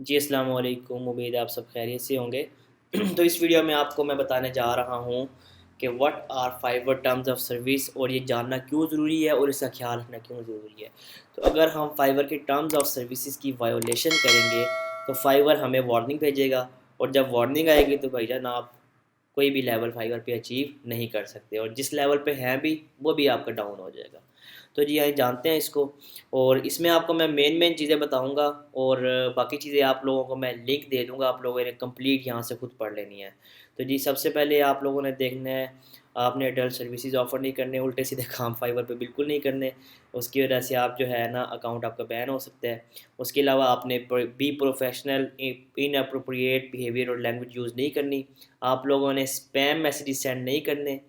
जी अस्सलाम वालेकुम, उम्मीद है आप सब खैरियत से होंगे। तो इस वीडियो में आपको मैं बताने जा रहा हूँ कि what are Fiverr terms of service, और ये जानना क्यों ज़रूरी है और इसका ख्याल रखना क्यों ज़रूरी है। तो अगर हम फाइबर के टर्म्स ऑफ सर्विसेज की वायोलेशन करेंगे तो फाइबर हमें वार्निंग भेजेगा, और जब वार्निंग आएगी तो भाईजान आप कोई भी लेवल फाइबर पे अचीव नहीं कर सकते, और जिस लेवल पे हैं भी वो भी आपका डाउन हो जाएगा। तो जी आइए जानते हैं इसको, और इसमें आपको मैं मेन मेन चीज़ें बताऊंगा, और बाकी चीज़ें आप लोगों को मैं लिंक दे दूंगा, आप लोगों ने कंप्लीट यहाँ से खुद पढ़ लेनी है। तो जी सबसे पहले आप लोगों ने देखना है, आपने अडल्ट सर्विसेज ऑफ़र नहीं करने, उल्टे सीधे काम फाइबर पे बिल्कुल नहीं करने। उसकी वजह से आप जो है ना अकाउंट आपका बैन हो सकता है। उसके अलावा आपने be professional in appropriate behaviour और लैंग्वेज यूज़ नहीं करनी। आप लोगों ने स्पैम मैसेज सेंड नहीं करने,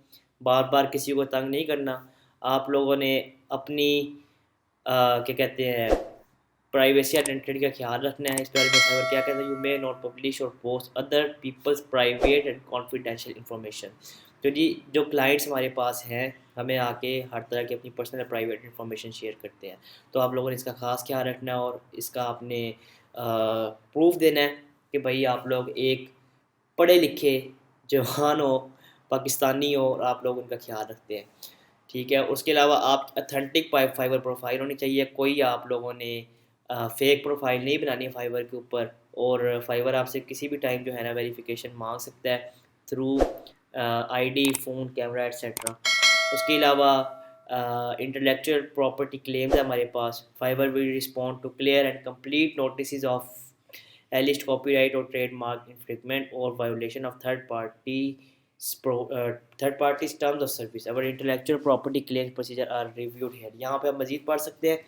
बार बार किसी को तंग नहीं करना। आप लोगों ने अपनी क्या कहते हैं प्राइवेसी आइडेंटिटी का ख्याल रखना है। इस बारे में फाइवर क्या कहता है, यू मे नॉट पब्लिश और post other people's private and confidential information. तो जी जो क्लाइंट्स हमारे पास हैं हमें आके हर तरह की अपनी पर्सनल प्राइवेट इंफॉर्मेशन शेयर करते हैं, तो आप लोगों ने इसका खास ख्याल रखना है, और इसका आपने प्रूफ देना है कि भाई आप लोग एक पढ़े लिखे जवान हो, पाकिस्तानी हो, और आप लोग उनका ख्याल रखते हैं। ठीक है, उसके अलावा आप अथेंटिक फाइबर प्रोफाइल होनी चाहिए, कोई आप लोगों ने फेक प्रोफाइल नहीं बनानी है फाइबर के ऊपर। और फाइबर आपसे किसी भी टाइम जो है ना वेरिफिकेशन मांग सकता है through ID, phone, camera etcetera. उसके अलावा इंटेलेक्चुअल प्रॉपर्टी क्लेम्स है हमारे पास। Fiverr will respond to clear and complete notice of alleged copyright और ट्रेडमार्क इन्फ्रिंजमेंट और violation of third party terms of service. Our intellectual property claim procedure are reviewed here. यहाँ पे आप मजीद पढ़ सकते हैं,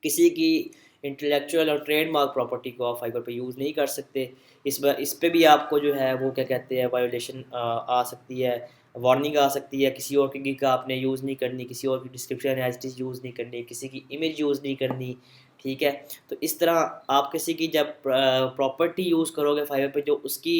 किसी की इंटेलेक्चुअल और ट्रेडमार्क प्रॉपर्टी को आप फाइबर पे यूज़ नहीं कर सकते। इस पे भी आपको जो है वो क्या कहते हैं वायोलेशन आ सकती है, वार्निंग आ सकती है। किसी और की का आपने यूज़ नहीं करनी, किसी और की description as it is use नहीं करनी, किसी की इमेज यूज़ नहीं करनी। ठीक है, तो इस तरह आप किसी की जब प्रॉपर्टी यूज़ करोगे फाइबर पे जो उसकी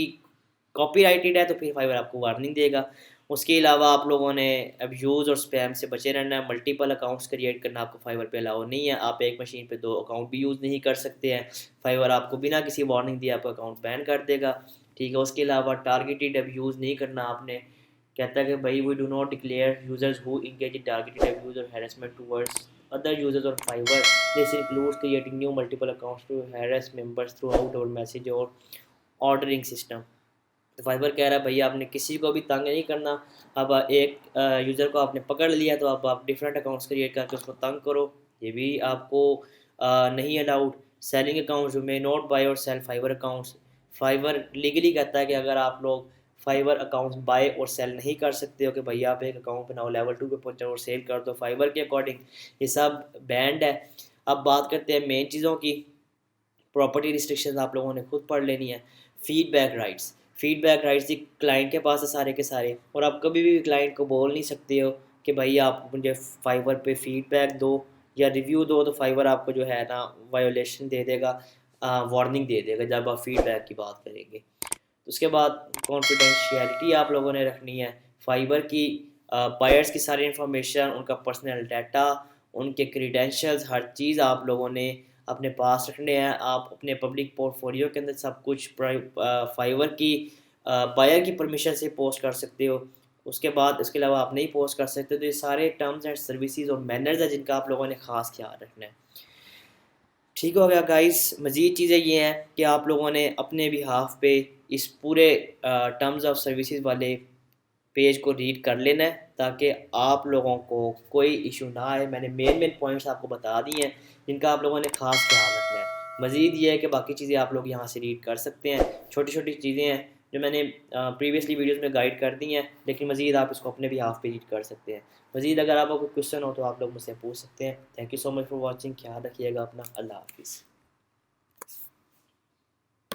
कॉपीराइटेड है तो फिर फाइवर आपको वार्निंग देगा। उसके अलावा आप लोगों ने अब्यूज़ और स्पैम से बचे रहना है। मल्टीपल अकाउंट्स क्रिएट करना आपको फाइवर पे अलाउ नहीं है। आप एक मशीन पे 2 अकाउंट भी यूज़ नहीं कर सकते हैं। फाइवर आपको बिना किसी वार्निंग दिए आपका अकाउंट बैन कर देगा। ठीक है, उसके अलावा टारगेटेड अब्यूज़ नहीं करना आपने। कहता है कि भाई we do not declare users who engage in targeted abuse और harassment towards other users on Fiverr. This includes creating new multiple accounts to harass members throughout our message और ordering system. तो Fiverr कह रहा है भैया आपने किसी को भी तंग नहीं करना। अब एक यूज़र को आपने पकड़ लिया तो अब आप डिफरेंट अकाउंट्स क्रिएट करके उसको तंग करो, ये भी आपको नहीं अलाउड। सेलिंग अकाउंट्स में नोट बाय और sell Fiverr accounts. Fiverr legally कहता है कि अगर आप लोग फाइबर अकाउंट्स बाय और सेल नहीं कर सकते हो कि भैया आप एक अकाउंट बनाओ, लेवल 2 पे पहुंचो और सेल कर दो फाइबर के अकॉर्डिंग, ये सब बैंड है। अब बात करते हैं मेन चीज़ों की। प्रॉपर्टी रिस्ट्रिक्शंस आप लोगों ने खुद पढ़ लेनी है। फीडबैक राइट्स जी क्लाइंट के पास है सारे के सारे, और आप कभी भी क्लाइंट को बोल नहीं सकते हो कि भाई आप मुझे फाइवर पे फीडबैक दो या रिव्यू दो, तो फाइवर आपको जो है ना वायोलेशन दे देगा, वार्निंग दे देगा जब आप फीडबैक की बात करेंगे। तो उसके बाद कॉन्फिडेंशियलिटी आप लोगों ने रखनी है। फाइबर की बायर्स की सारी इन्फॉर्मेशन, उनका पर्सनल डाटा, उनके क्रीडेंशियल्स, हर चीज़ आप लोगों ने अपने पास रखने हैं। आप अपने पब्लिक पोर्टफोलियो के अंदर सब कुछ फाइवर की बायर की परमिशन से पोस्ट कर सकते हो। उसके बाद इसके अलावा आप नहीं पोस्ट कर सकते। तो ये सारे टर्म्स एंड सर्विसेज और मैनर्स हैं जिनका आप लोगों ने ख़ास ख्याल रखना है। ठीक हो गया गाइस। मज़ीद चीज़ें ये हैं कि आप लोगों ने अपने बिहाफ पे इस पूरे टर्म्स ऑफ सर्विसेज वाले पेज को रीड कर लेना है, ताकि आप लोगों को कोई इशू ना आए। मैंने मेन मेन पॉइंट्स आपको बता दिए हैं जिनका आप लोगों ने ख़ास ख्याल रखना है। मज़ीद ये है कि बाकी चीज़ें आप लोग यहाँ से रीड कर सकते हैं। छोटी छोटी चीज़ें हैं जो मैंने प्रीवियसली वीडियोज़ में गाइड कर दी हैं, लेकिन मज़ीद आप इसको अपने भी हाफ पे रीड कर सकते हैं। मज़ीद अगर आपको कोई क्वेश्चन हो तो आप लोग मुझसे पूछ सकते हैं। Thank you so much for watching. ख्याल रखिएगा अपना। अल्लाह हाफिज़।